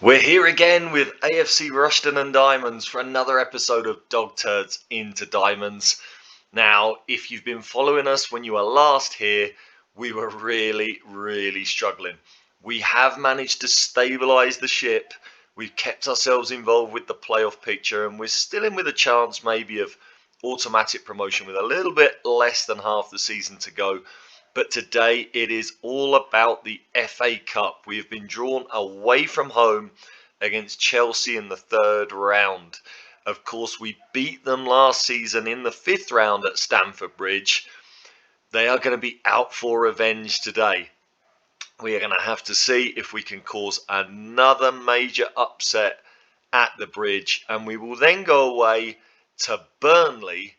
We're here again with AFC Rushden and Diamonds for another episode of Dog Turds into Diamonds. Now, if you've been following us when you were last here, we were really struggling. We have managed to stabilise the ship. We've kept ourselves involved with the playoff picture, and we're still in with a chance maybe of automatic promotion with a little bit less than half the season to go. But today it is all about the FA Cup. We have been drawn away from home against Chelsea in the third round. Of course, we beat them last season in the fifth round at Stamford Bridge. They are going to be out for revenge today. We are going to have to see if we can cause another major upset at the bridge, and we will then go away to Burnley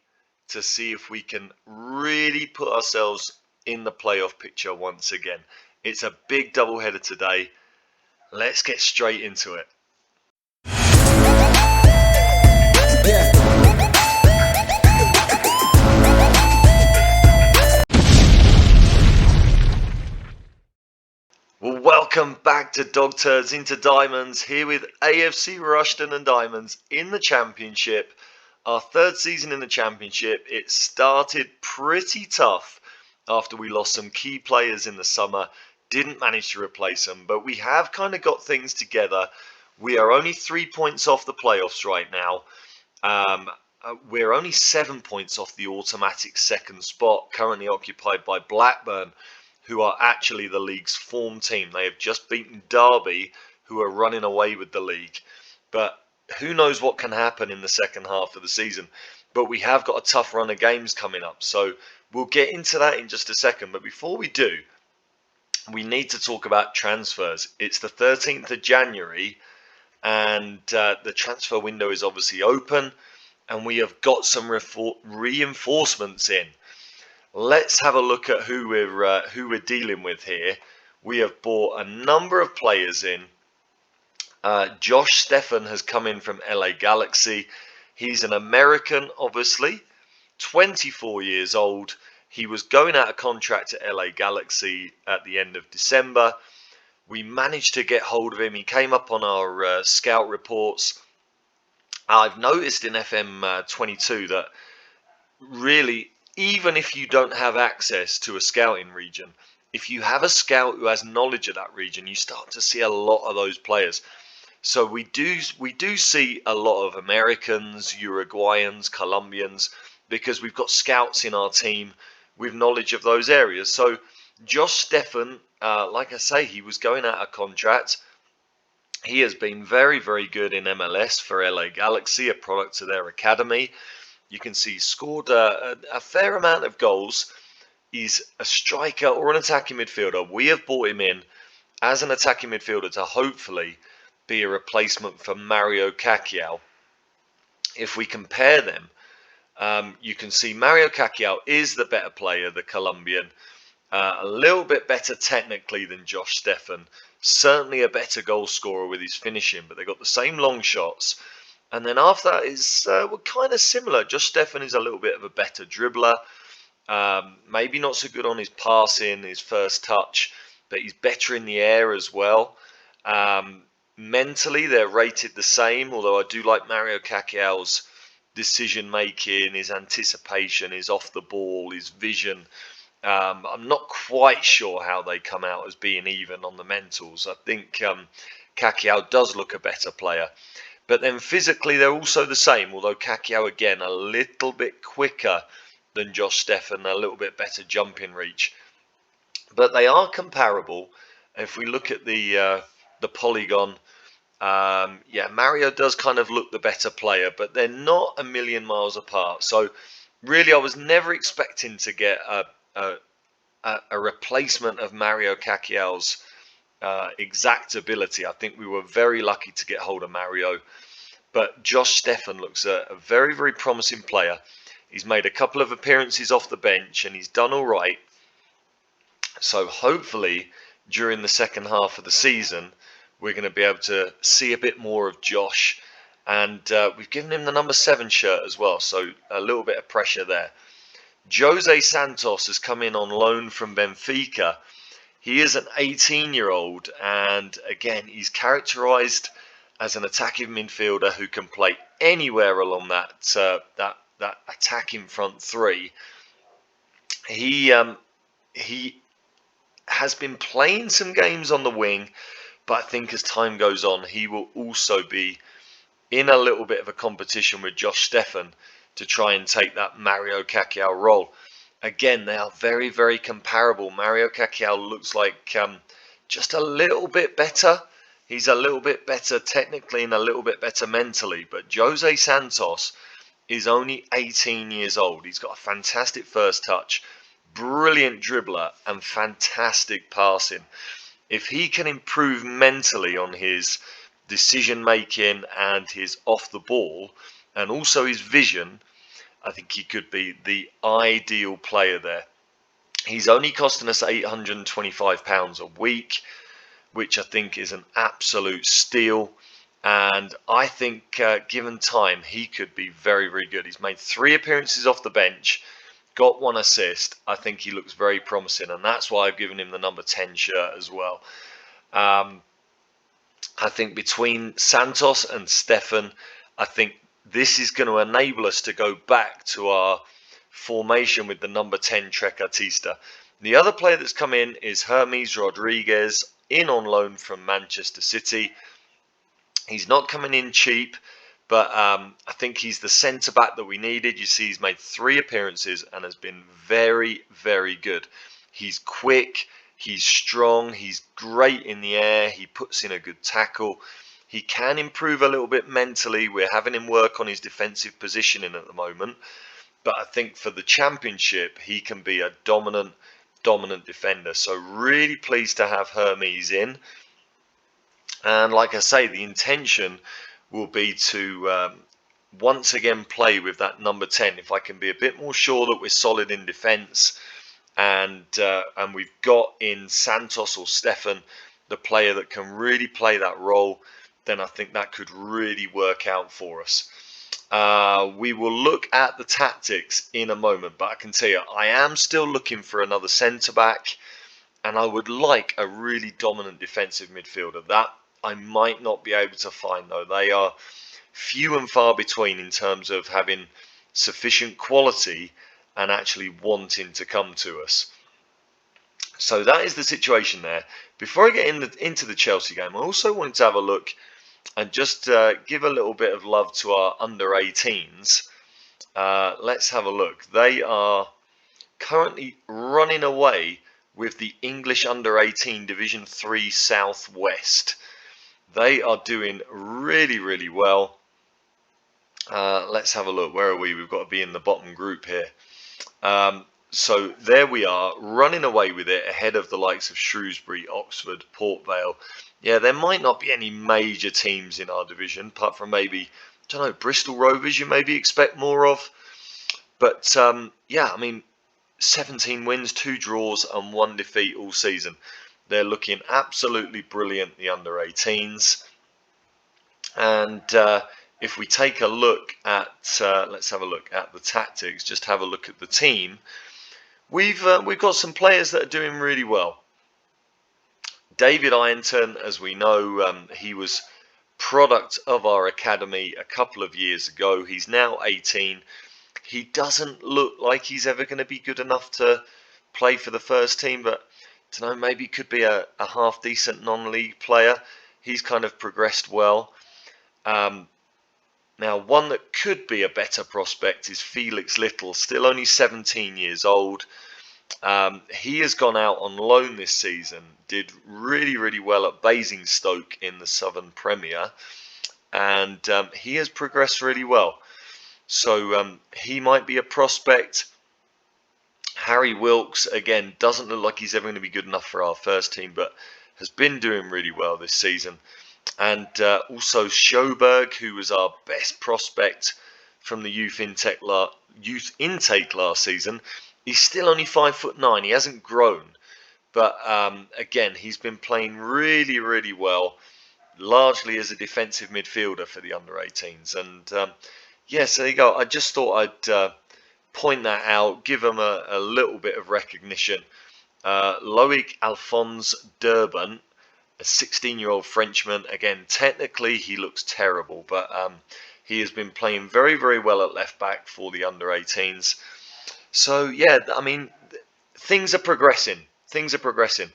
to see if we can really put ourselves in the playoff picture once again. It's a big doubleheader today. Let's get straight into it. Well, welcome back to Dog Turds into Diamonds, here with AFC Rushden and Diamonds in the Championship. Our third season in the Championship. It started pretty tough after we lost some key players in the summer, didn't manage to replace them, but we have kind of got things together. We are only 3 points off the playoffs right now. We're only 7 points off the automatic second spot, currently occupied by Blackburn, who are actually the league's form team. They have just beaten Derby, who are running away with the league. But who knows what can happen in the second half of the season. But we have got a tough run of games coming up, so we'll get into that in just a second. But before we do, we need to talk about transfers. It's the 13th of January, and the transfer window is obviously open, and we have got some reinforcements in. Let's have a look at who we're dealing with here. We have bought a number of players in. Josh Stephan has come in from LA Galaxy. He's an American, obviously, 24 years old. He was going out of contract at LA Galaxy at the end of December. We managed to get hold of him. He came up on our scout reports. I've noticed in FM22 that really, even if you don't have access to a scouting region, if you have a scout who has knowledge of that region, you start to see a lot of those players. So we do see a lot of Americans, Uruguayans, Colombians, because we've got scouts in our team with knowledge of those areas. So Josh Stephan, like I say, he was going out of contract. He has been very good in MLS for LA Galaxy, a product of their academy. You can see he scored a fair amount of goals. He's a striker or an attacking midfielder. We have brought him in as an attacking midfielder to hopefully be a replacement for Mario Caciao. If we compare them, you can see Mario Caciao is the better player, the Colombian. A little bit better technically than Josh Stephan. Certainly a better goal scorer with his finishing, but they've got the same long shots. And then after that is we're kind of similar. Josh Stephan is a little bit of a better dribbler. Maybe not so good on his passing, his first touch, but he's better in the air as well. Mentally, they're rated the same, although I do like Mario Caciao's decision making, his anticipation, his off the ball, his vision. I'm not quite sure how they come out as being even on the mentals. I think Caciao does look a better player. But then physically, they're also the same, although Caciao, again, a little bit quicker than Josh Stephan, a little bit better jumping reach. But they are comparable. If we look at the polygon, Mario does kind of look the better player, but they're not a million miles apart. So really, I was never expecting to get a replacement of Mario Caciao's exact ability. I think we were very lucky to get hold of Mario, but Josh Stephan looks a very promising player. He's made a couple of appearances off the bench and he's done all right. So hopefully during the second half of the season we're going to be able to see a bit more of Josh, and we've given him the number 7 shirt as well, so a little bit of pressure there. Jose Santos has come in on loan from Benfica. He is an 18-year-old, and again, he's characterised as an attacking midfielder who can play anywhere along that attacking front three. He has been playing some games on the wing, but I think as time goes on, he will also be in a little bit of a competition with Josh Steffen to try and take that Mario Kacau role. Again, they are very, very comparable. Mario Kacau looks like just a little bit better. He's a little bit better technically and a little bit better mentally. But Jose Santos is only 18 years old. He's got a fantastic first touch, brilliant dribbler, and fantastic passing. If he can improve mentally on his decision making and his off the ball, and also his vision, I think he could be the ideal player there. He's only costing us £825 a week, which I think is an absolute steal. And I think, given time, he could be very, very good. He's made 3 appearances off the bench, got 1 assist. I think he looks very promising, and that's why I've given him the number 10 shirt as well. I think between Santos and Steffen, I think this is going to enable us to go back to our formation with the number 10 Trequartista. The other player that's come in is Hermes Rodriguez, in on loan from Manchester City. He's not coming in cheap, but I think he's the centre-back that we needed. You see, he's made 3 appearances and has been very, very good. He's quick. He's strong, he's great in the air, he puts in a good tackle. He can improve a little bit mentally. We're having him work on his defensive positioning at the moment. But I think for the Championship, he can be a dominant defender. So really pleased to have Hermes in. And like I say, the intention will be to once again play with that number 10. If I can be a bit more sure that we're solid in defence, and we've got in Santos or Steffen, the player that can really play that role, then I think that could really work out for us. We will look at the tactics in a moment, but I can tell you, I am still looking for another centre-back, and I would like a really dominant defensive midfielder. That I might not be able to find, though. They are few and far between in terms of having sufficient quality and actually wanting to come to us. So that is the situation there. Before I get into the Chelsea game, I also wanted to have a look and just give a little bit of love to our under-18s. Let's have a look. They are currently running away with the English under-18 Division 3 South West. They are doing really, really well. Let's have a look. Where are we? We've got to be in the bottom group here. So there we are, running away with it ahead of the likes of Shrewsbury, Oxford, Port Vale. Yeah, there might not be any major teams in our division, apart from maybe, I don't know, Bristol Rovers you maybe expect more of. But yeah, I mean, 17 wins, 2 draws and 1 defeat all season. They're looking absolutely brilliant, the under-18s. And if we take a look at, let's have a look at the tactics, just have a look at the team. We've got some players that are doing really well. David Ironton, as we know, he was product of our academy a couple of years ago. He's now 18. He doesn't look like he's ever going to be good enough to play for the first team, but I don't know, maybe he could be a half decent non-league player. He's kind of progressed well. Now, one that could be a better prospect is Felix Little, still only 17 years old. He has gone out on loan this season, did really, really well at Basingstoke in the Southern Premier, and he has progressed really well. So he might be a prospect. Harry Wilkes, again, doesn't look like he's ever going to be good enough for our first team, but has been doing really well this season. And also Schoberg, who was our best prospect from the youth intake last season. He's still only 5'9". He hasn't grown, but again, he's been playing really, really well, largely as a defensive midfielder for the under-18s. And yes, there you go. I just thought I'd point that out, give him a little bit of recognition. Loic Alphonse Durban, a 16-year-old Frenchman. Again, technically he looks terrible, but he has been playing very, very well at left back for the under-18s. So yeah, I mean, things are progressing. Things are progressing.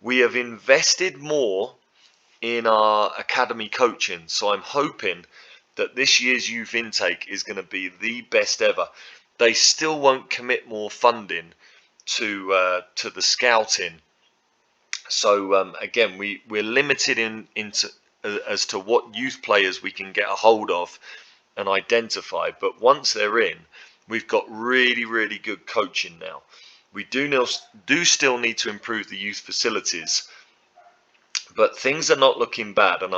We have invested more in our academy coaching, so I'm hoping that this year's youth intake is going to be the best ever. They still won't commit more funding to the scouting, so again, we're limited into as to what youth players we can get a hold of and identify. But once they're in, we've got really, really good coaching now. We do still need to improve the youth facilities, but things are not looking bad. And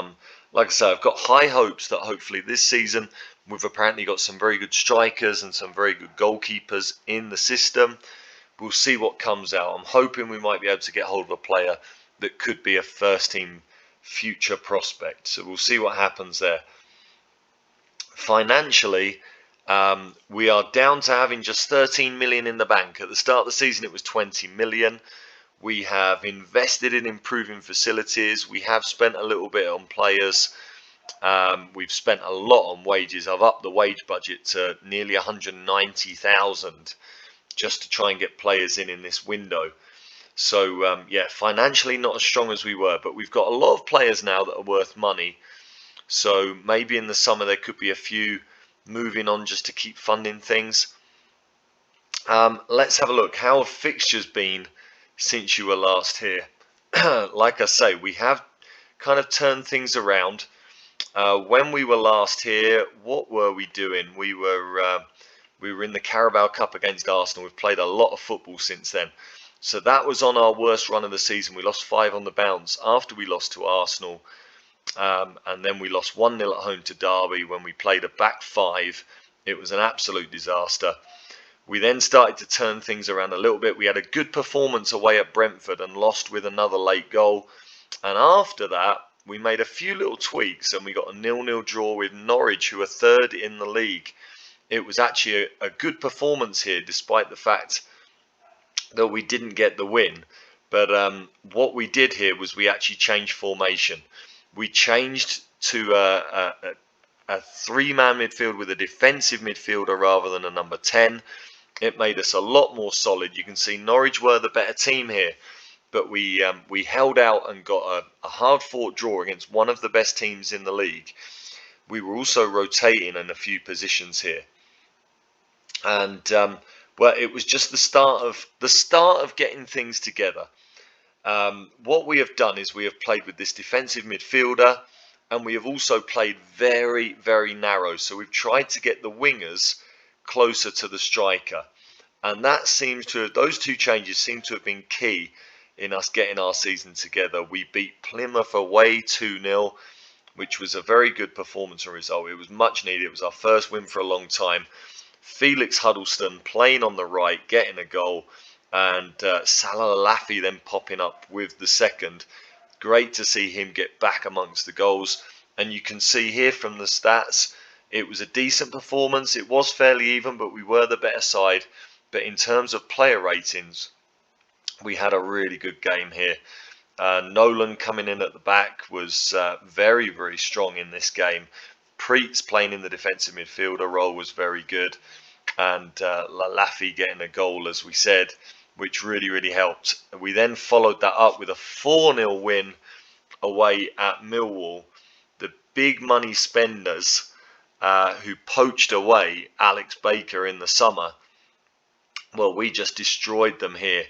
like I say, I've got high hopes that hopefully this season we've apparently got some very good strikers and some very good goalkeepers in the system. We'll see what comes out. I'm hoping we might be able to get hold of a player that could be a first team future prospect. So we'll see what happens there. Financially, we are down to having just 13 million in the bank. At the start of the season, it was 20 million. We have invested in improving facilities. We have spent a little bit on players. We've spent a lot on wages. I've upped the wage budget to nearly 190,000 just to try and get players in this window. So yeah, financially not as strong as we were, but we've got a lot of players now that are worth money. So maybe in the summer there could be a few moving on just to keep funding things. Let's have a look. How have fixtures been since you were last here? Like I say, we have kind of turned things around. When we were last here, what were we doing? We were in the Carabao Cup against Arsenal. We've played a lot of football since then. So that was on our worst run of the season. We lost 5 on the bounce after we lost to Arsenal. And then we lost 1-0 at home to Derby when we played a back 5. It was an absolute disaster. We then started to turn things around a little bit. We had a good performance away at Brentford and lost with another late goal. And after that, we made a few little tweaks and we got a 0-0 draw with Norwich, who are 3rd in the league. It was actually a good performance here, despite the fact that we didn't get the win. But what we did here was we actually changed formation. We changed to a 3-man midfield with a defensive midfielder rather than a number 10. It made us a lot more solid. You can see Norwich were the better team here, but we held out and got a hard-fought draw against one of the best teams in the league. We were also rotating in a few positions here, and well, it was just the start of getting things together. What we have done is we have played with this defensive midfielder, and we have also played very, very narrow. So we've tried to get the wingers closer to the striker, and that seems to those two changes seem to have been key in us getting our season together. We beat Plymouth away 2-0, which was a very good performance and result. It was much needed. It was our first win for a long time. Felix Huddleston playing on the right, getting a goal, and Salah Laffy then popping up with the second. Great to see him get back amongst the goals. And you can see here from the stats, it was a decent performance. It was fairly even, but we were the better side. But in terms of player ratings, we had a really good game here. Nolan coming in at the back was very, very strong in this game. Preetz playing in the defensive midfielder role was very good. And Laffy getting a goal, as we said, which really, really helped. We then followed that up with a 4-0 win away at Millwall. The big money spenders who poached away Alex Baker in the summer, well, we just destroyed them here.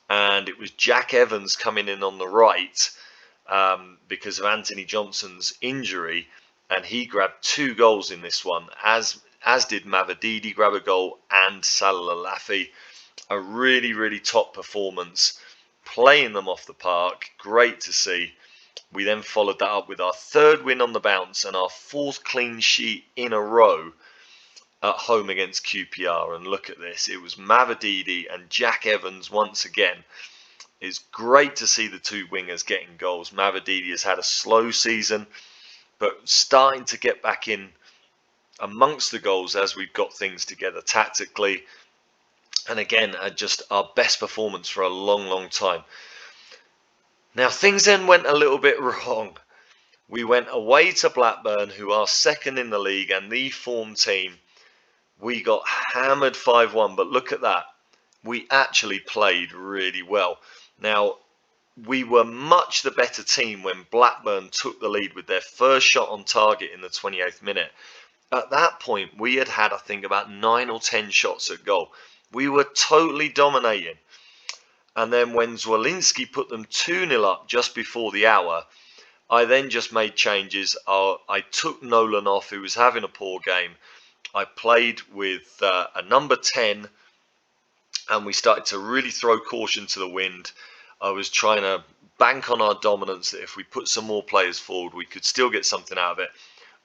And it was Jack Evans coming in on the right because of Anthony Johnson's injury, and he grabbed 2 goals in this one, as did Mavididi grab a goal and Salah Laffy. A really, really top performance, playing them off the park. Great to see. We then followed that up with our 3rd win on the bounce and our 4th clean sheet in a row at home against QPR. And look at this, it was Mavididi and Jack Evans once again. It's great to see the 2 wingers getting goals. Mavididi has had a slow season, but starting to get back in amongst the goals as we've got things together tactically. And again, just our best performance for a long, long time. Now, things then went a little bit wrong. We went away to Blackburn, who are second in the league and the form team. We got hammered 5-1, but look at that. We actually played really well. Now, we were much the better team when Blackburn took the lead with their first shot on target in the 28th minute. At that point, we had I think, about 9 or 10 shots at goal. We were totally dominating. And then when Zwolinski put them 2-0 up just before the hour, I then just made changes. I took Nolan off, who was having a poor game. I played with a number 10, and we started to really throw caution to the wind. I was trying to bank on our dominance, that if we put some more players forward, we could still get something out of it.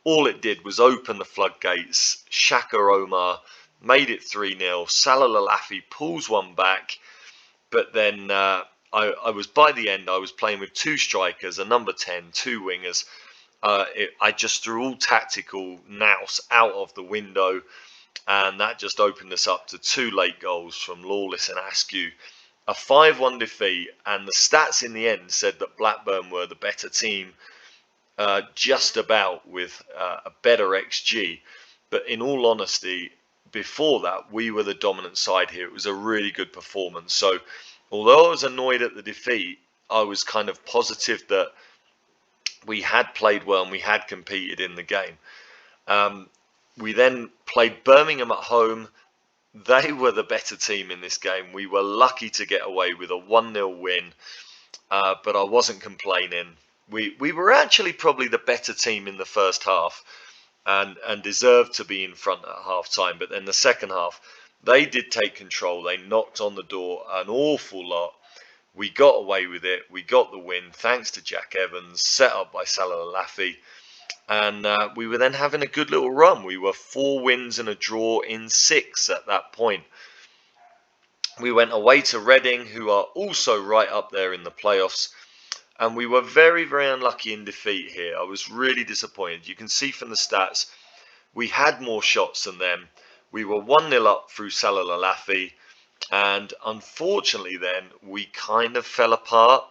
All it did was open the floodgates. Shaka Omar made it 3-0. Salah Lalafi pulls one back, but then I was, by the end, I was playing with 2 strikers, a number 10, 2 wingers. I just threw all tactical nous out of the window, and that just opened us up to 2 late goals from Lawless and Askew. A 5-1 defeat, and the stats in the end said that Blackburn were the better team, just about, with a better XG. But in all honesty, before that, we were the dominant side here. It was a really good performance. So although I was annoyed at the defeat, I was kind of positive that we had played well and we had competed in the game. We then played Birmingham at home. They were the better team in this game. We were lucky to get away with a 1-0 win, but I wasn't complaining. We were actually probably the better team in the first half, and deserved to be in front at half time. But then the second half, they did take control. They knocked on the door an awful lot. We got away with it. We got the win thanks to Jack Evans, set up by Salah Lalafi. And we were then having a good little run. We were 4 wins and a draw in 6 at that point. We went away to Reading, who are also right up there in the playoffs. And we were very, very unlucky in defeat here. I was really disappointed. You can see from the stats, we had more shots than them. We were 1-0 up through Salah Lalafi. And unfortunately then, we kind of fell apart.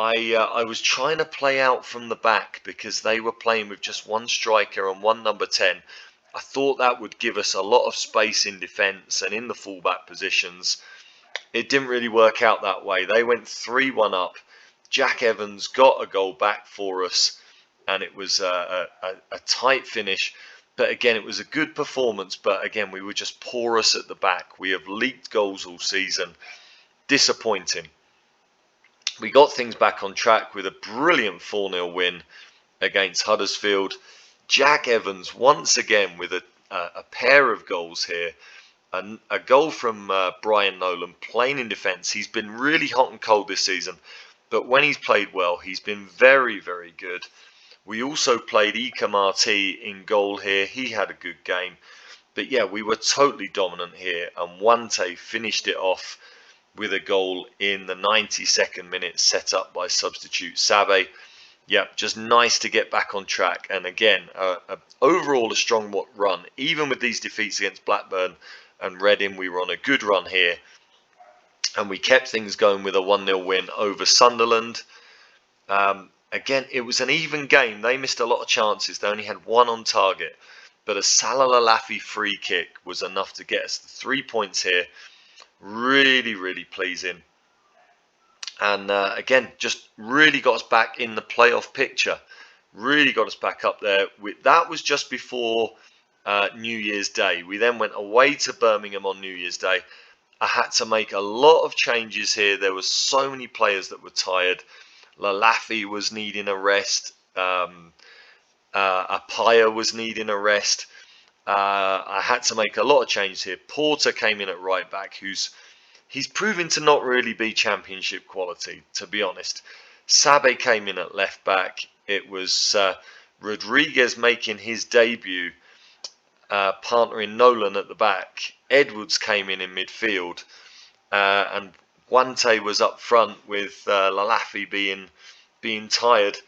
I was trying to play out from the back because they were playing with just 1 striker and 1 number 10. I thought that would give us a lot of space in defence and in the fullback positions. It didn't really work out that way. They went 3-1 up. Jack Evans got a goal back for us, and it was a tight finish. But again, it was a good performance. But again, we were just porous at the back. We have leaked goals all season. Disappointing. We got things back on track with a brilliant 4-0 win against Huddersfield. Jack Evans once again with a pair of goals here. A goal from Brian Nolan playing in defence. He's been really hot and cold this season, but when he's played well, he's been very, very good. We also played Ika Marti in goal here. He had a good game. But yeah, we were totally dominant here, and Wante finished it off with a goal in the 92nd minute, set up by substitute Sabe. Yep, just nice to get back on track. And again, overall a strong run. Even with these defeats against Blackburn and Reading, we were on a good run here. And we kept things going with a 1-0 win over Sunderland. Again, it was an even game. They missed a lot of chances. They only had 1 on target. But a Salah Lalafi free kick was enough to get us the 3 points here. Really, really pleasing. And again, just really got us back in the playoff picture. Really got us back up there. That was just before New Year's Day. We then went away to Birmingham on New Year's Day. I had to make a lot of changes here. There were so many players that were tired. Lalafi was needing a rest. Apaya was needing a rest. I had to make a lot of changes here. Porter came in at right back, he's proven to not really be championship quality, to be honest. Sabe came in at left back. It was Rodriguez making his debut, partnering Nolan at the back. Edwards came in midfield, and Wante was up front with Lalafi being tired.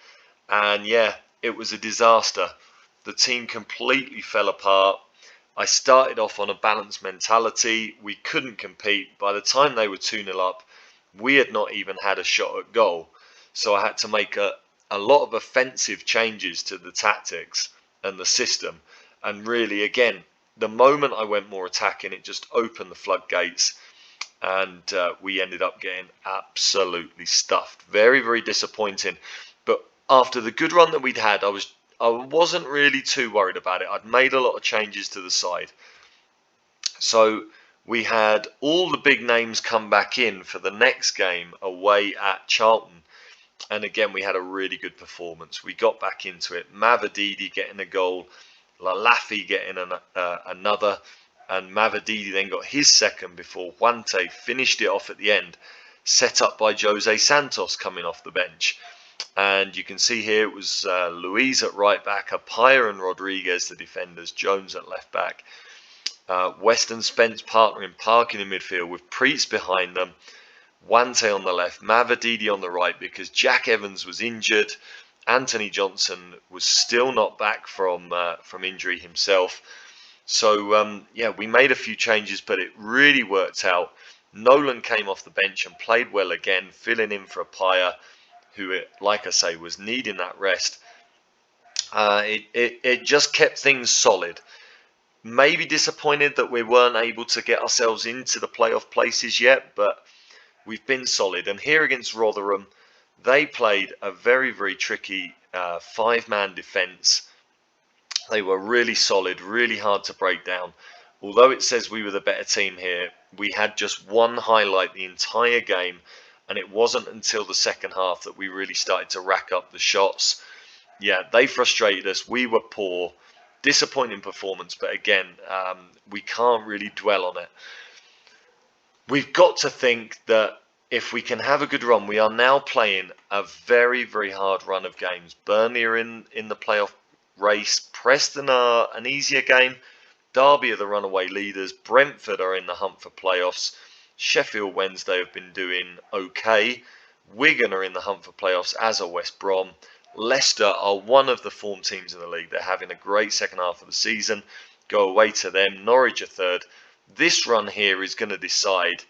And yeah, it was a disaster. The team completely fell apart. I started off on a balanced mentality. We couldn't compete. By the time they were 2-0 up, we had not even had a shot at goal. So I had to make a lot of offensive changes to the tactics and the system. And really, again, the moment I went more attacking, it just opened the floodgates. And we ended up getting absolutely stuffed. Very, very disappointing. But after the good run that we'd had, I wasn't really too worried about it. I'd made a lot of changes to the side. So we had all the big names come back in for the next game away at Charlton. And again, we had a really good performance. We got back into it. Mavididi getting a goal, Lalafi getting another, and Mavididi then got his second before Juante finished it off at the end, set up by Jose Santos coming off the bench. And you can see here it was Luis at right back, Apaya and Rodriguez the defenders, Jones at left back, Weston Spence partnering Parkin in midfield with Preetz behind them, Juante on the left, Mavididi on the right because Jack Evans was injured. Anthony Johnson was still not back from injury himself. So, yeah, we made a few changes, but it really worked out. Nolan came off the bench and played well again, filling in for Apaya, who, like I say, was needing that rest. It just kept things solid. Maybe disappointed that we weren't able to get ourselves into the playoff places yet, but we've been solid. And here against Rotherham, they played a very, very tricky five-man defence. They were really solid, really hard to break down. Although it says we were the better team here, we had just one highlight the entire game, and it wasn't until the second half that we really started to rack up the shots. Yeah, they frustrated us. We were poor. Disappointing performance, but again, we can't really dwell on it. We've got to think that if we can have a good run, we are now playing a very, very hard run of games. Burnley are in the playoff race. Preston are an easier game. Derby are the runaway leaders. Brentford are in the hunt for playoffs. Sheffield Wednesday have been doing okay. Wigan are in the hunt for playoffs, as are West Brom. Leicester are one of the form teams in the league. They're having a great second half of the season. Go away to them. Norwich are third. This run here is going to decide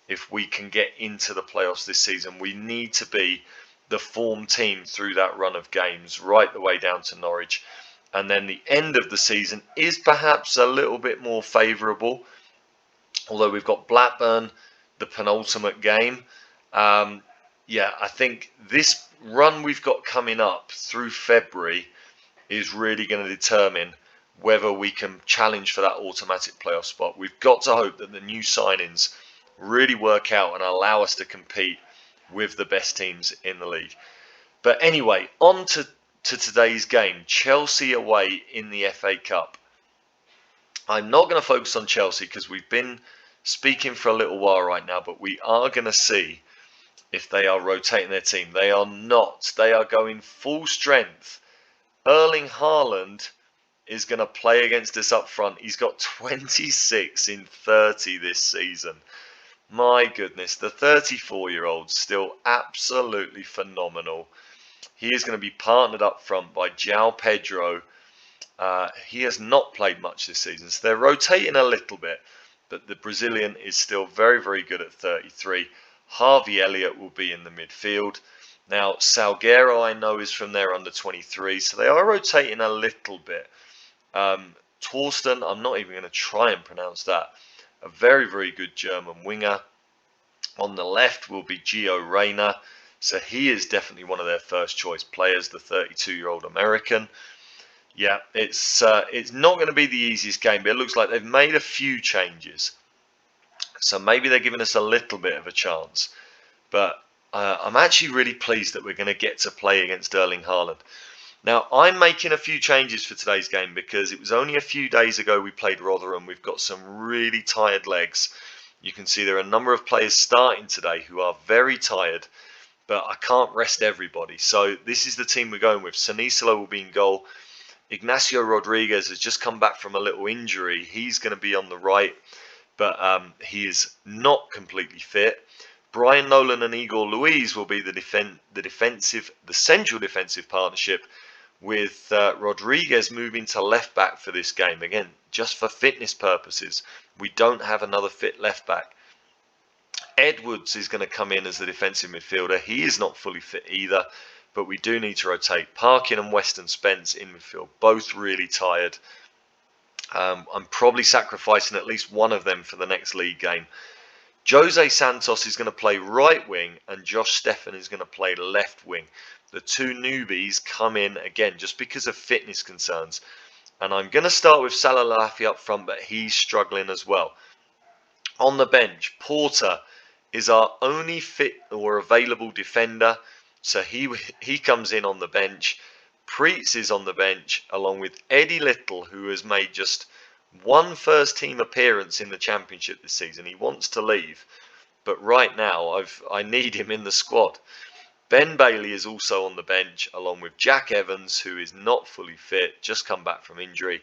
if we can get into the playoffs this season. We need to be the form team through that run of games, right the way down to Norwich. And then the end of the season is perhaps a little bit more favourable. Although we've got Blackburn, the penultimate game. Yeah, I think this run we've got coming up through February is really going to determine whether we can challenge for that automatic playoff spot. We've got to hope that the new signings really work out and allow us to compete with the best teams in the league. But anyway, on to today's game, Chelsea away in the FA Cup. I'm not going to focus on Chelsea because we've been speaking for a little while right now, but we are going to see if they are rotating their team. They are not. They are going full strength. Erling Haaland is going to play against us up front. He's got 26 in 30 this season. My goodness, the 34-year-old still absolutely phenomenal. He is going to be partnered up front by João Pedro. He has not played much this season, so they're rotating a little bit, but the Brazilian is still very, very good at 33. Harvey Elliott will be in the midfield. Now, Salguero, I know, is from their under-23, so they are rotating a little bit. Torsten, I'm not even going to try and pronounce that. A very, very good German winger. On the left will be Gio Reyna. So he is definitely one of their first choice players, the 32-year-old American. Yeah, it's not going to be the easiest game, but it looks like they've made a few changes. So maybe they're giving us a little bit of a chance. But I'm actually really pleased that we're going to get to play against Erling Haaland. Now, I'm making a few changes for today's game because it was only a few days ago we played Rotherham. We've got some really tired legs. You can see there are a number of players starting today who are very tired, but I can't rest everybody. So this is the team we're going with. Sanisalo will be in goal. Ignacio Rodriguez has just come back from a little injury. He's going to be on the right, but he is not completely fit. Brian Nolan and Igor Luiz will be the central defensive partnership, with Rodriguez moving to left back for this game. Again, just for fitness purposes. We don't have another fit left back. Edwards is going to come in as the defensive midfielder. He is not fully fit either, but we do need to rotate. Parkin and Weston Spence in midfield, both really tired. I'm probably sacrificing at least one of them for the next league game. Jose Santos is going to play right wing and Josh Steffen is going to play left wing. The two newbies come in again just because of fitness concerns. And I'm going to start with Salah Lafi up front, but he's struggling as well. On the bench, Porter is our only fit or available defender. So he comes in on the bench. Preetz is on the bench along with Eddie Little, who has made just one first team appearance in the Championship this season. He wants to leave, but right now I need him in the squad. Ben Bailey is also on the bench along with Jack Evans, who is not fully fit, just come back from injury.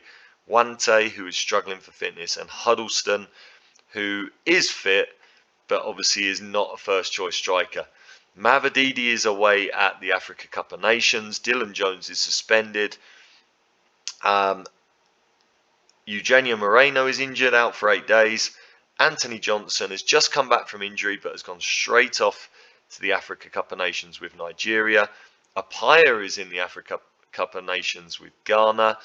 Wante, who is struggling for fitness, and Huddleston, who is fit but obviously is not a first choice striker. Mavadidi is away at the Africa Cup of Nations. Dylan Jones is suspended. Eugenio Moreno is injured, out for 8 days. Anthony Johnson has just come back from injury but has gone straight off to the Africa Cup of Nations with Nigeria. Apaya is in the Africa Cup of Nations with Ghana.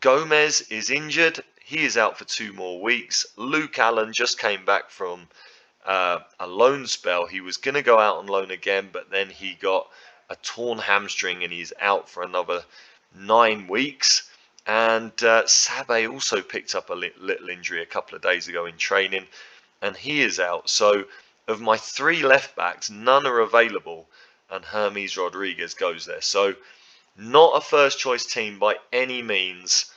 Gomez is injured. He is out for 2 more weeks. Luke Allen just came back from a loan spell. He was going to go out on loan again, but then he got a torn hamstring and he's out for another 9 weeks. And Sabe also picked up a little injury a couple of days ago in training, and he is out. So of my 3 left backs, none are available, and Hermes Rodriguez goes there. So not a first choice team by any means.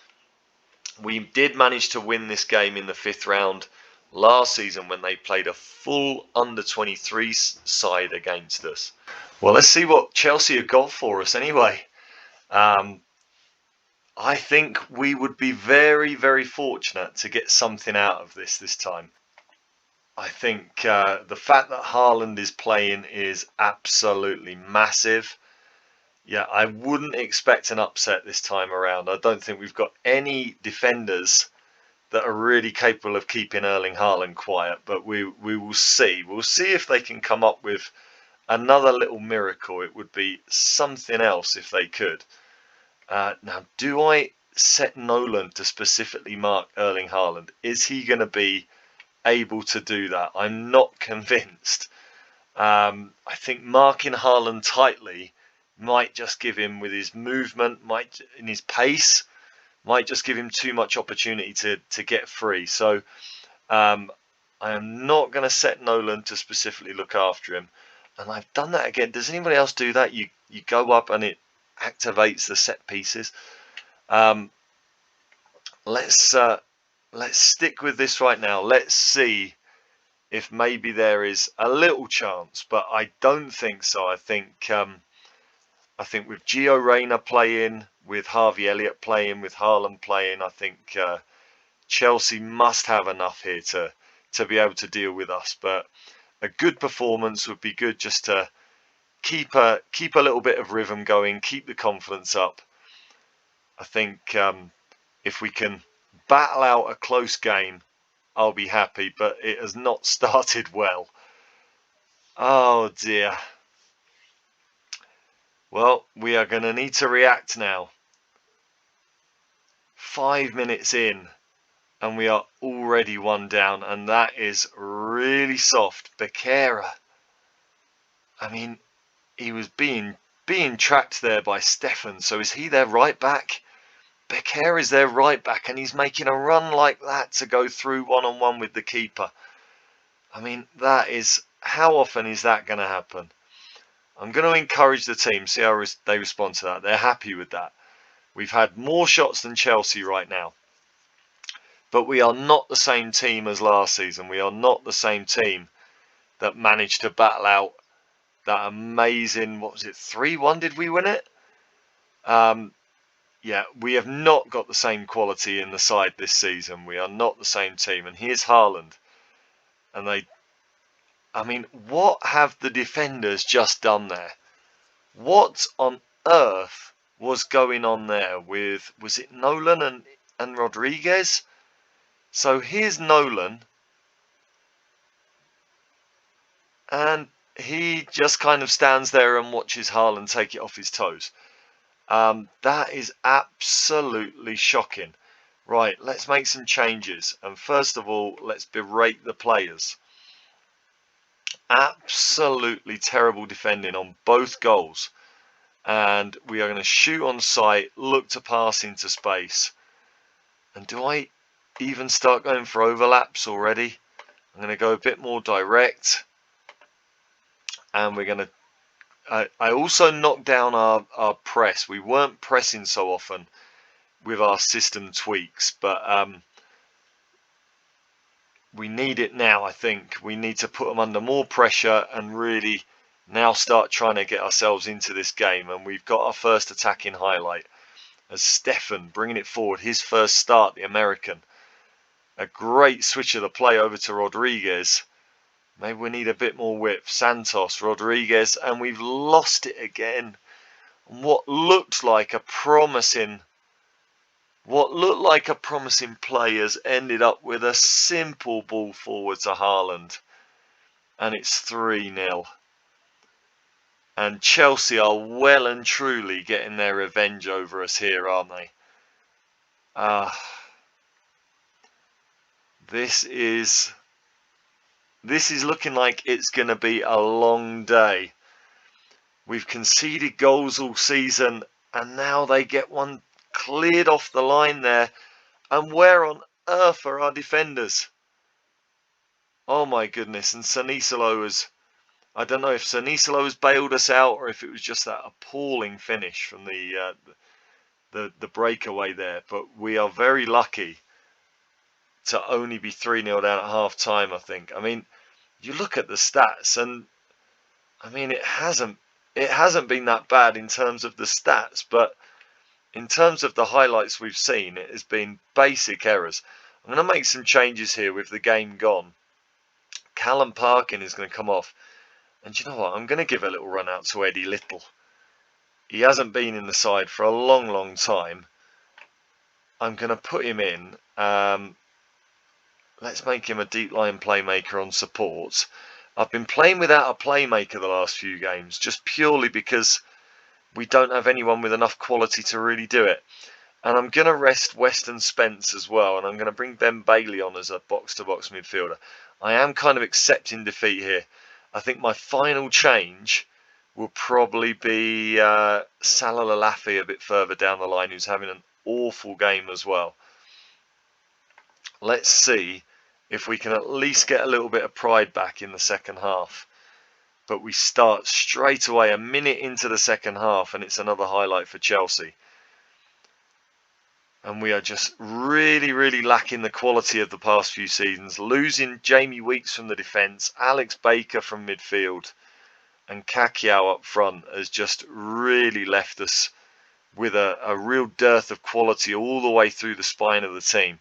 We did manage to win this game in the 5th round last season when they played a full under-23 side against us. Well, let's see what Chelsea have got for us anyway. I think we would be very, very fortunate to get something out of this time. I think the fact that Haaland is playing is absolutely massive. Yeah, I wouldn't expect an upset this time around. I don't think we've got any defenders that are really capable of keeping Erling Haaland quiet, but we will see. We'll see if they can come up with another little miracle. It would be something else if they could. Now, do I set Nolan to specifically mark Erling Haaland? Is he going to be able to do that? I'm not convinced. I think marking Haaland tightly might just give him, with his movement, in his pace, might just give him too much opportunity to get free. So I am not going to set Nolan to specifically look after him. And I've done that again. Does anybody else do that? You go up and it activates the set pieces. Let's stick with this right now. Let's see if maybe there is a little chance, but I don't think so. I think with Gio Reyna playing, with Harvey Elliott playing, with Haaland playing, I think Chelsea must have enough here to be able to deal with us. But a good performance would be good, just to keep a little bit of rhythm going, keep the confidence up. I think if we can battle out a close game, I'll be happy, but it has not started well. Oh dear. Well, we are going to need to react now. 5 minutes in, and we are already 1 down, and that is really soft. Becerra. I mean, he was being tracked there by Steffen, so is he their right back? Becerra is their right back, and he's making a run like that to go through one-on-one with the keeper. I mean, how often is that going to happen? I'm going to encourage the team, see how they respond to that. They're happy with that. We've had more shots than Chelsea right now. But we are not the same team as last season. We are not the same team that managed to battle out that amazing, 3-1 did we win it? Yeah, we have not got the same quality in the side this season. We are not the same team. And here's Haaland. And what have the defenders just done there? What on earth was going on there with, was it Nolan and Rodriguez? So here's Nolan, and he just kind of stands there and watches Haaland take it off his toes. That is absolutely shocking. Right, let's make some changes. And first of all, let's berate the players. Absolutely terrible defending on both goals. And we are going to shoot on sight, look to pass into space. And do I even start going for overlaps already? I'm going to go a bit more direct. And we're going to... I also knocked down our press. We weren't pressing so often with our system tweaks, but we need it now. I think we need to put them under more pressure and really now start trying to get ourselves into this game. And we've got our first attacking highlight as Stefan bringing it forward, his first start, the American. A great switch of the play over to Rodriguez. Maybe we need a bit more width. Santos, Rodriguez, and we've lost it again. What looked like a promising play has ended up with a simple ball forward to Haaland. And it's 3-0. And Chelsea are well and truly getting their revenge over us here, aren't they? This is looking like it's going to be a long day. We've conceded goals all season, and now they get one cleared off the line there. And where on earth are our defenders? Oh my goodness. And Sanisalo has... I don't know if Sanisalo has bailed us out or if it was just that appalling finish from the breakaway there. But we are very lucky to only be 3-0 down at half time, I think. I mean, you look at the stats and I mean it hasn't been that bad in terms of the stats, but in terms of the highlights we've seen, it has been basic errors. I'm going to make some changes here with the game gone. Callum Parkin is going to come off. And you know what? I'm going to give a little run out to Eddie Little. He hasn't been in the side for a long, long time. I'm going to put him in. Let's make him a deep line playmaker on support. I've been playing without a playmaker the last few games, just purely because we don't have anyone with enough quality to really do it. And I'm going to rest Weston Spence as well, and I'm going to bring Ben Bailey on as a box-to-box midfielder. I am kind of accepting defeat here. I think my final change will probably be Salah Lalafi a bit further down the line, who's having an awful game as well. Let's see if we can at least get a little bit of pride back in the second half. But we start straight away a minute into the second half, and it's another highlight for Chelsea. And we are just really, really lacking the quality of the past few seasons. Losing Jamie Weeks from the defence, Alex Baker from midfield, and Kakiao up front has just really left us with a real dearth of quality all the way through the spine of the team.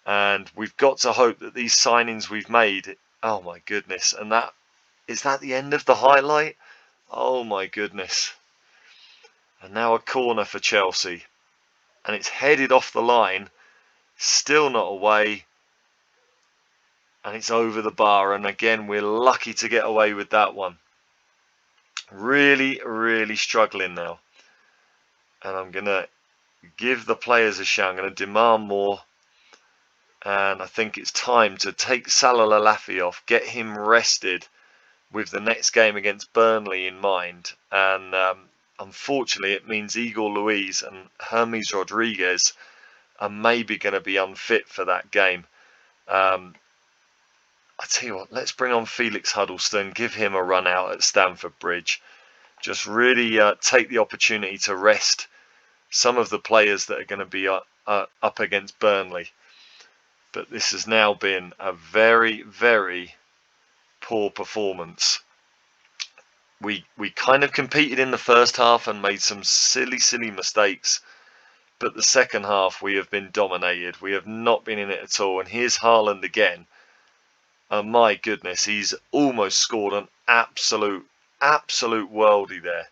And we've got to hope that these signings we've made, oh my goodness, and is that the end of the highlight? Oh my goodness. And now a corner for Chelsea. And it's headed off the line, still not away, and it's over the bar. And again, we're lucky to get away with that one. Really, really struggling now. And I'm going to give the players a shout. I'm going to demand more. And I think it's time to take Salah Lalafi off, get him rested with the next game against Burnley in mind. And unfortunately, it means Igor Luiz and Hermes Rodriguez are maybe going to be unfit for that game. I tell you what, let's bring on Felix Huddleston, give him a run out at Stamford Bridge. Just really take the opportunity to rest some of the players that are going to be up against Burnley. But this has now been a very, very poor performance. We kind of competed in the first half and made some silly mistakes. But the second half we have been dominated. We have not been in it at all. And here's Haaland again. And my goodness, he's almost scored an absolute worldie there.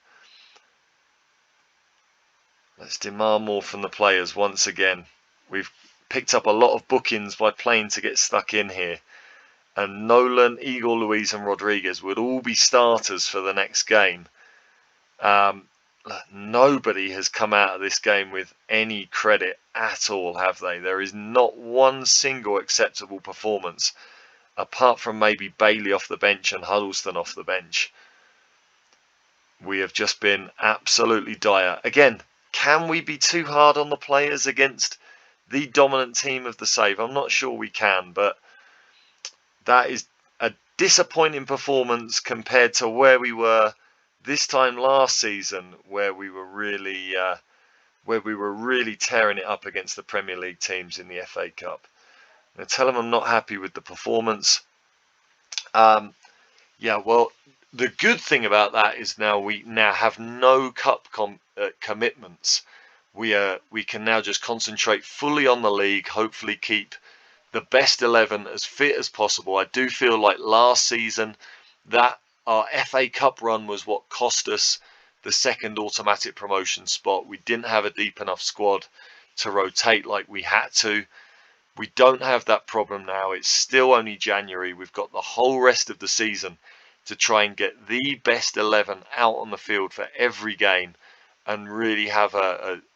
Let's demand more from the players once again. We've picked up a lot of bookings by playing to get stuck in here. And Nolan, Igor, Luiz and Rodriguez would all be starters for the next game. Nobody has come out of this game with any credit at all, have they? There is not one single acceptable performance, apart from maybe Bailey off the bench and Huddleston off the bench. We have just been absolutely dire. Again, can we be too hard on the players against the dominant team of the save? I'm not sure we can, but that is a disappointing performance compared to where we were this time last season, where we were really tearing it up against the Premier League teams in the FA Cup. I'm going to tell them I'm not happy with the performance. Well, the good thing about that is we now have no cup commitments. We can now just concentrate fully on the league. Hopefully, keep the best 11 as fit as possible. I do feel like last season that our FA Cup run was what cost us the second automatic promotion spot. We didn't have a deep enough squad to rotate like we had to. We don't have that problem now. It's still only January. We've got the whole rest of the season to try and get the best 11 out on the field for every game and really have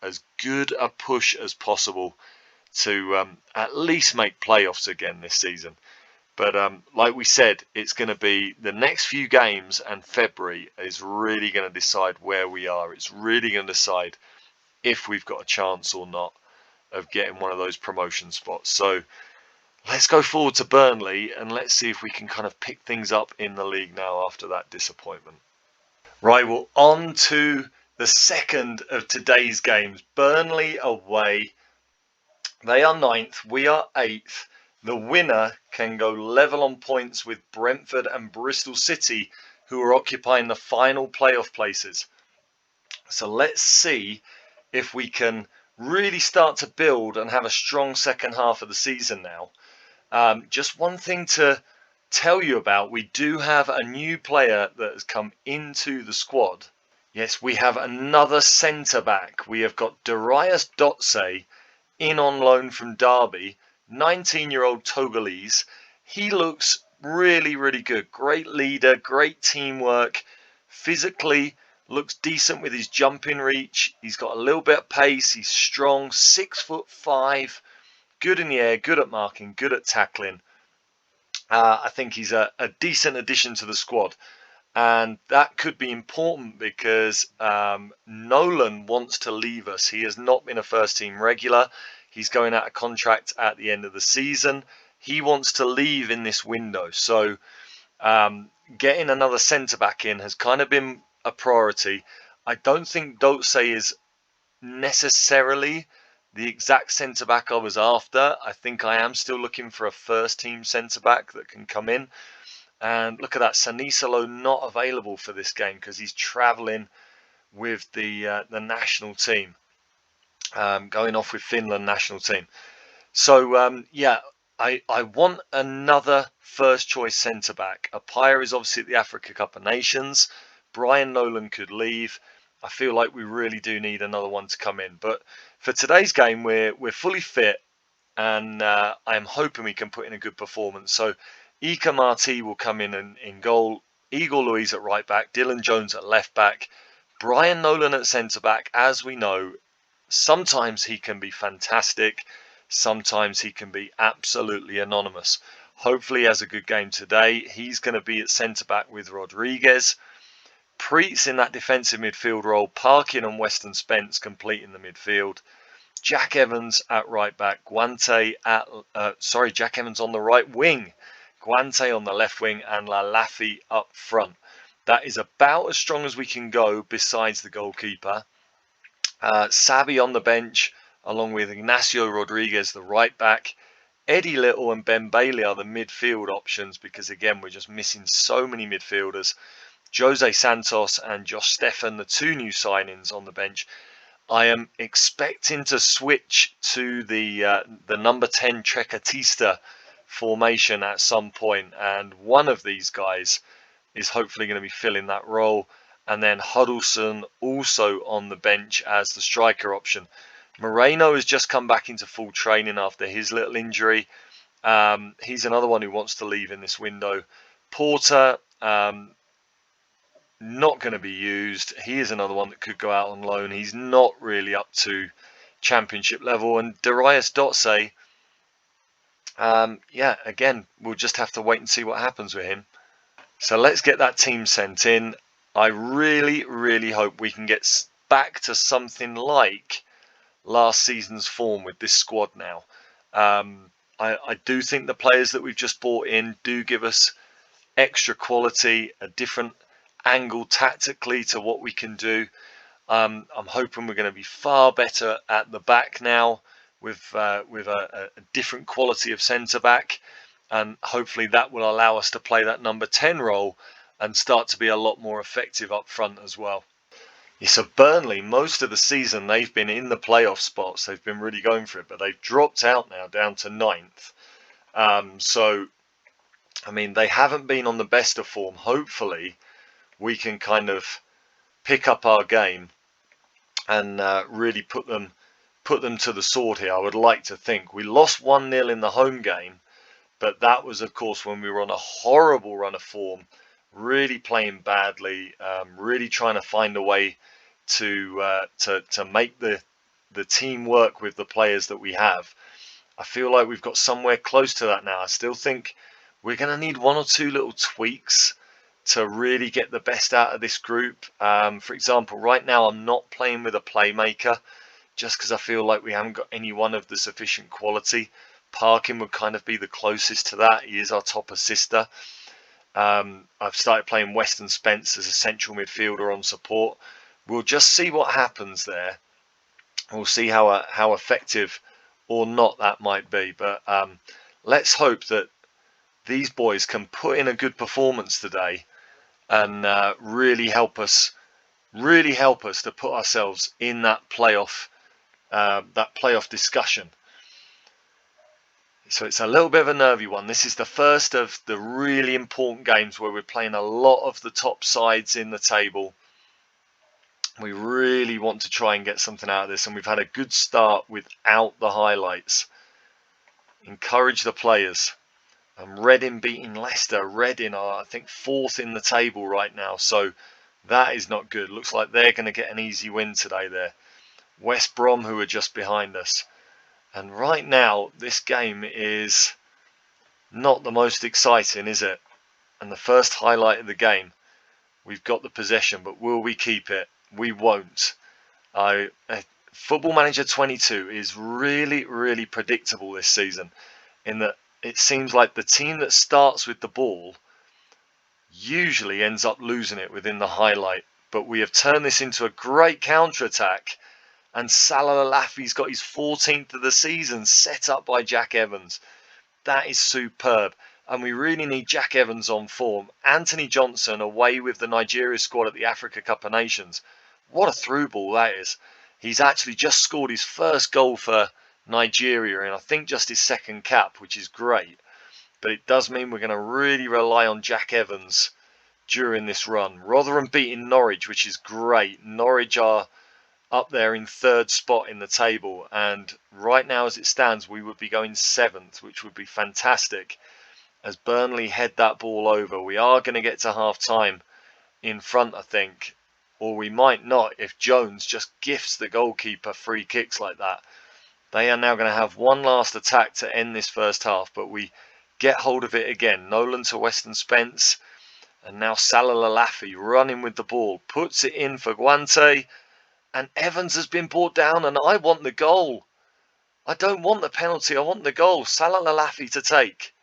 as good a push as possible to at least make playoffs again this season. But like we said, it's going to be the next few games, and February is really going to decide where we are. It's really going to decide if we've got a chance or not of getting one of those promotion spots. So let's go forward to Burnley and let's see if we can kind of pick things up in the league now after that disappointment. Right, well, on to the second of today's games. Burnley away. They are 9th, we are 8th. The winner can go level on points with Brentford and Bristol City, who are occupying the final playoff places. So let's see if we can really start to build and have a strong second half of the season now. Just one thing to tell you about, we do have a new player that has come into the squad. Yes, we have another centre-back. We have got Darius Dotse in on loan from Derby. 19-year-old Togolese. He looks really, really good. Great leader, great teamwork. Physically looks decent with his jumping reach. He's got a little bit of pace. He's strong, 6'5", good in the air, good at marking, good at tackling. I think he's a decent addition to the squad. And that could be important because Nolan wants to leave us. He has not been a first team regular. He's going out of contract at the end of the season. He wants to leave in this window. So getting another centre-back in has kind of been a priority. I don't think Dotse is necessarily the exact centre-back I was after. I think I am still looking for a first-team centre-back that can come in. And look at that, Sanisalo not available for this game because he's travelling with the national team. Going off with Finland national team. So I want another first choice centre back. Appiah is obviously at the Africa Cup of Nations. Brian Nolan could leave. I feel like we really do need another one to come in. But for today's game, we're fully fit, and I'm hoping we can put in a good performance. So Ika Marti will come in goal. Igor Luiz at right back. Dylan Jones at left back. Brian Nolan at centre back. As we know, sometimes he can be fantastic. Sometimes he can be absolutely anonymous. Hopefully he has a good game today. He's going to be at centre-back with Rodriguez. Preet's in that defensive midfield role. Parkin and Weston Spence completing the midfield. Jack Evans at right back. Jack Evans on the right wing. Guante on the left wing and Lalafi up front. That is about as strong as we can go besides the goalkeeper. Sabi on the bench, along with Ignacio Rodriguez, the right back. Eddie Little and Ben Bailey are the midfield options because, again, we're just missing so many midfielders. Jose Santos and Josh Stefan, the two new signings on the bench. I am expecting to switch to the number 10 Trecatista formation at some point, and one of these guys is hopefully going to be filling that role. and then Huddleston also on the bench as the striker option. Moreno has just come back into full training after his little injury. He's another one who wants to leave in this window. Porter, not going to be used. He is another one that could go out on loan. He's not really up to championship level. And Darius Dotse, yeah, again, we'll just have to wait and see what happens with him. So let's get that team sent in. I really, really hope we can get back to something like last season's form with this squad now. I do think the players that we've just brought in do give us extra quality, a different angle tactically to what we can do. I'm hoping we're going to be far better at the back now with a different quality of centre back, and hopefully that will allow us to play that number 10 role and start to be a lot more effective up front as well. Yeah, so Burnley, most of the season they've been in the playoff spots. They've been really going for it, but they've dropped out now down to 9th. So, I mean, they haven't been on the best of form. Hopefully, we can kind of pick up our game and really put them to the sword here. I would like to think. We lost 1-0 in the home game, but that was, of course, when we were on a horrible run of form, really playing badly, really trying to find a way to make the team work with the players that we have. I feel like we've got somewhere close to that now. I still think we're going to need one or two little tweaks to really get the best out of this group. For example, right now I'm not playing with a playmaker just because I feel like we haven't got anyone of the sufficient quality. Parkin would kind of be the closest to that. He is our top assister. I've started playing Weston Spence as a central midfielder on support. We'll just see what happens there. We'll see how effective or not that might be. But let's hope that these boys can put in a good performance today and really help us to put ourselves in that playoff discussion. So it's a little bit of a nervy one. This is the first of the really important games where we're playing a lot of the top sides in the table. We really want to try and get something out of this, and we've had a good start without the highlights. Encourage the players. Reading beating Leicester. Reading are, I think, 4th in the table right now, so that is not good. Looks like they're going to get an easy win today there. West Brom, who are just behind us. And right now, this game is not the most exciting, is it? And the first highlight of the game, we've got the possession, but will we keep it? We won't. Football Manager 22 is really, really predictable this season in that it seems like the team that starts with the ball usually ends up losing it within the highlight. But we have turned this into a great counter-attack, and Salah Lalafi's got his 14th of the season set up by Jack Evans. That is superb, and we really need Jack Evans on form. Anthony Johnson away with the Nigeria squad at the Africa Cup of Nations. What a through ball that is. He's actually just scored his first goal for Nigeria, and I think just his second cap, which is great. But it does mean we're going to really rely on Jack Evans during this run. Rotherham beating Norwich, which is great. Norwich are up there in 3rd spot in the table, and right now as it stands we would be going 7th, which would be fantastic as Burnley head that ball over. We are going to get to half time in front, I think, or we might not if Jones just gifts the goalkeeper free kicks like that. They are now going to have one last attack to end this first half, but we get hold of it again. Nolan to Weston Spence, and now Salah Lalafi running with the ball, puts it in for Guante, and Evans has been brought down, and I want the goal. I don't want the penalty, I want the goal. Salah Lalafi to take.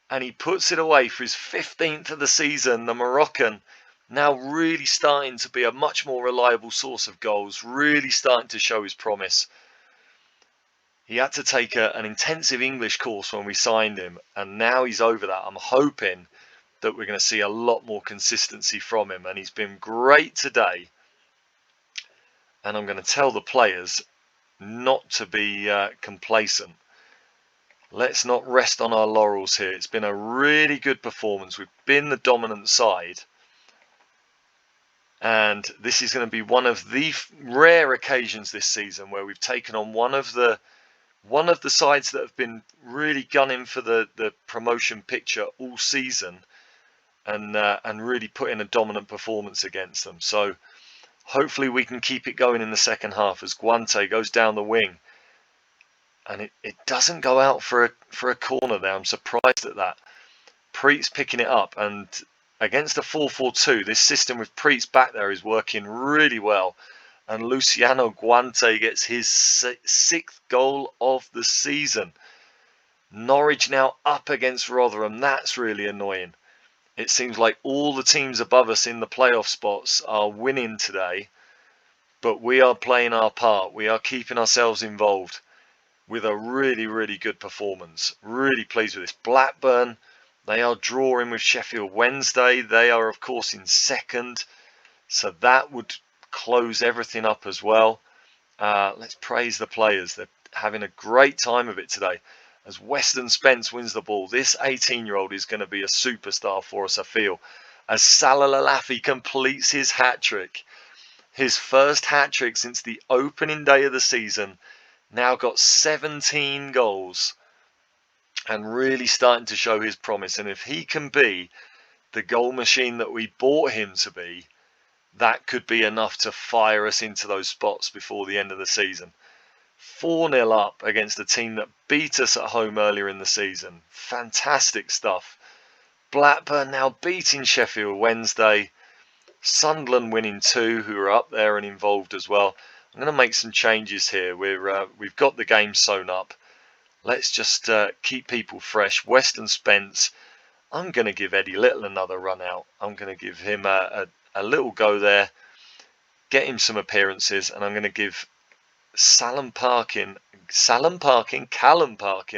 And he puts it away for his 15th of the season. The Moroccan now really starting to be a much more reliable source of goals, really starting to show his promise. He had to take an intensive English course when we signed him, and now he's over that. I'm hoping that we're going to see a lot more consistency from him, and he's been great today. And I'm going to tell the players not to be complacent. Let's not rest on our laurels here. It's been a really good performance. We've been the dominant side. And this is going to be one of the rare occasions this season where we've taken on one of the sides that have been really gunning for the promotion picture all season, and really put in a dominant performance against them. So hopefully we can keep it going in the second half as Guante goes down the wing, and it doesn't go out for a corner there. I'm surprised at that. Preet's picking it up, and against the 4-4-2, this system with Preet's back there is working really well. And Luciano Guante gets his sixth goal of the season. Norwich now up against Rotherham. That's really annoying. It seems like all the teams above us in the playoff spots are winning today, but we are playing our part. We are keeping ourselves involved with a really, really good performance. Really pleased with this. Blackburn, they are drawing with Sheffield Wednesday. They are, of course, in second, so that would close everything up as well. Let's praise the players. They're having a great time of it today. As Weston Spence wins the ball, this 18-year-old is going to be a superstar for us, I feel. As Salah Lalafi completes his hat-trick. His first hat-trick since the opening day of the season. Now got 17 goals. And really starting to show his promise. And if he can be the goal machine that we bought him to be, that could be enough to fire us into those spots before the end of the season. 4-0 up against a team that beat us at home earlier in the season. Fantastic stuff. Blackburn now beating Sheffield Wednesday. Sunderland winning 2, who are up there and involved as well. I'm going to make some changes here. We've got the game sewn up. Let's just keep people fresh. Weston Spence. I'm going to give Eddie Little another run out. I'm going to give him a little go there. Get him some appearances, and I'm going to give Callum Parkin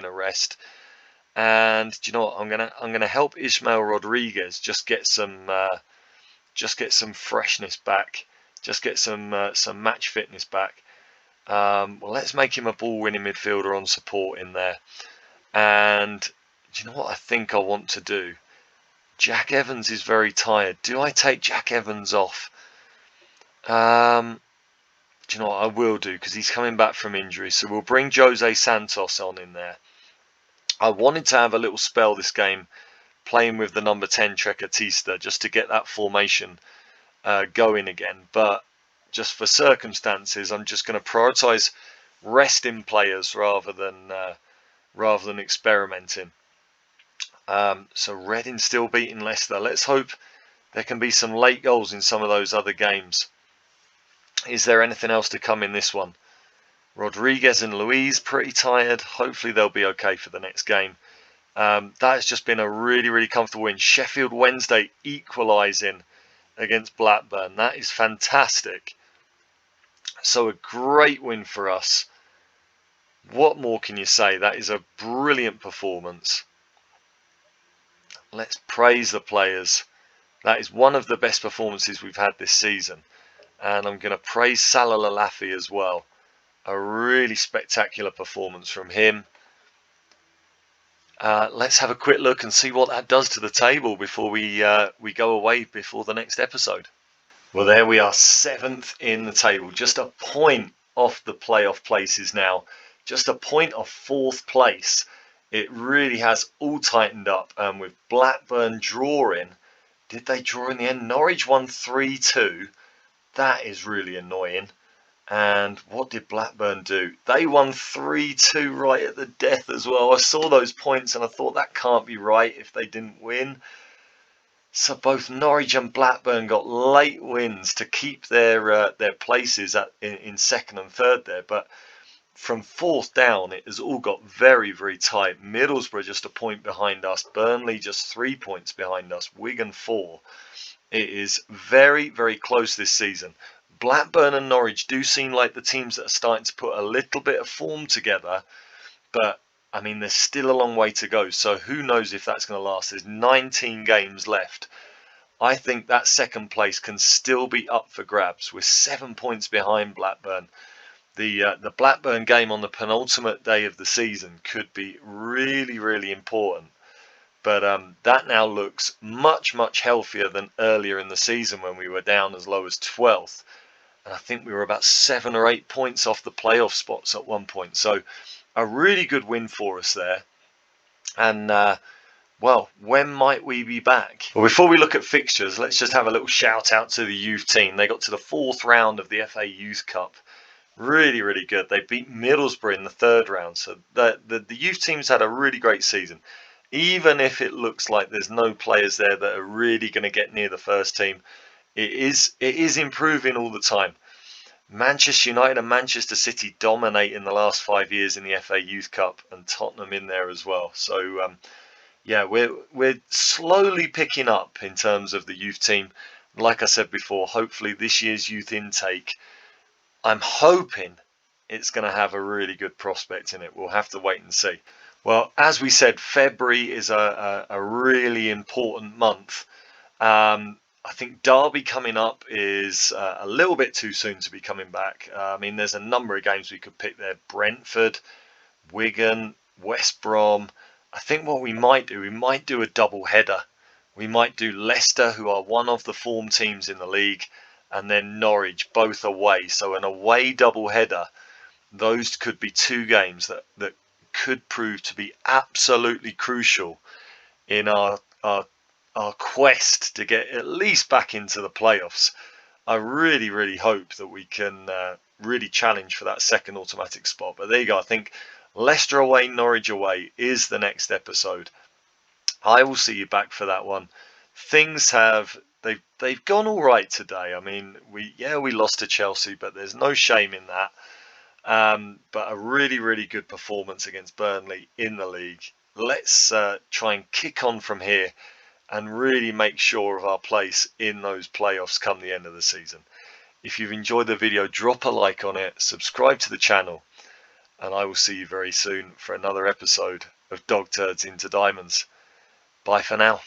a rest. And do you know what? I'm gonna help Ismail Rodriguez just get some freshness back, just get some match fitness back. Well, let's make him a ball-winning midfielder on support in there. And do you know what I think I want to do? Jack Evans is very tired. Do I take Jack Evans off? Do you know what I will do, because he's coming back from injury, so we'll bring Jose Santos on in there. I wanted to have a little spell this game playing with the number 10 Trecatista just to get that formation going again, but just for circumstances I'm just going to prioritise resting players rather than experimenting. So Reading still beating Leicester. Let's hope there can be some late goals in some of those other games. Is there anything else to come in this one? Rodriguez and Luiz pretty tired. Hopefully they'll be okay for the next game. That has just been a really, really comfortable win. Sheffield Wednesday equalising against Blackburn. That is fantastic. So a great win for us. What more can you say? That is a brilliant performance. Let's praise the players. That is one of the best performances we've had this season. And I'm going to praise Salah Lalafi as well. A really spectacular performance from him. Let's have a quick look and see what that does to the table before we go away before the next episode. Well, there we are, 7th in the table. Just a point off the playoff places now. Just a point off 4th place. It really has all tightened up. With Blackburn drawing. Did they draw in the end? Norwich won 3-2. That is really annoying. And what did Blackburn do? They won 3-2 right at the death as well. I saw those points and I thought that can't be right if they didn't win. So both Norwich and Blackburn got late wins to keep their places in 2nd and 3rd there. But from 4th down, it has all got very, very tight. Middlesbrough just a point behind us. Burnley just 3 points behind us. Wigan 4. It is very, very close this season. Blackburn and Norwich do seem like the teams that are starting to put a little bit of form together. But, I mean, there's still a long way to go. So who knows if that's going to last. There's 19 games left. I think that 2nd place can still be up for grabs. We're 7 points behind Blackburn. The Blackburn game on the penultimate day of the season could be really, really important. But that now looks much, much healthier than earlier in the season when we were down as low as 12th. And I think we were about 7 or 8 points off the playoff spots at one point. So a really good win for us there. And well, when might we be back? Well, before we look at fixtures, let's just have a little shout out to the youth team. They got to the 4th round of the FA Youth Cup. Really, really good. They beat Middlesbrough in the 3rd round. So the youth team's had a really great season. Even if it looks like there's no players there that are really going to get near the first team, it is improving all the time. Manchester United and Manchester City dominate in the last 5 years in the FA Youth Cup, and Tottenham in there as well. So yeah, we're slowly picking up in terms of the youth team. Like I said before, hopefully this year's youth intake, I'm hoping it's going to have a really good prospect in it. We'll have to wait and see. Well, as we said, February is a really important month. I think Derby coming up is a little bit too soon to be coming back. I mean, there's a number of games we could pick there. Brentford, Wigan, West Brom. I think what we might do a double header. We might do Leicester, who are one of the form teams in the league, and then Norwich, both away. So an away double header. Those could be 2 games that could prove to be absolutely crucial in our quest to get at least back into the playoffs. I really, really hope that we can really challenge for that second automatic spot. But there you go. I think Leicester away, Norwich away is the next episode. I will see you back for that one. Things they've gone all right today. I mean, we lost to Chelsea, but there's no shame in that. But a really, really good performance against Burnley in the league. Let's try and kick on from here and really make sure of our place in those playoffs come the end of the season. If you've enjoyed the video, drop a like on it, subscribe to the channel, and I will see you very soon for another episode of Dog Turds into Diamonds. Bye for now.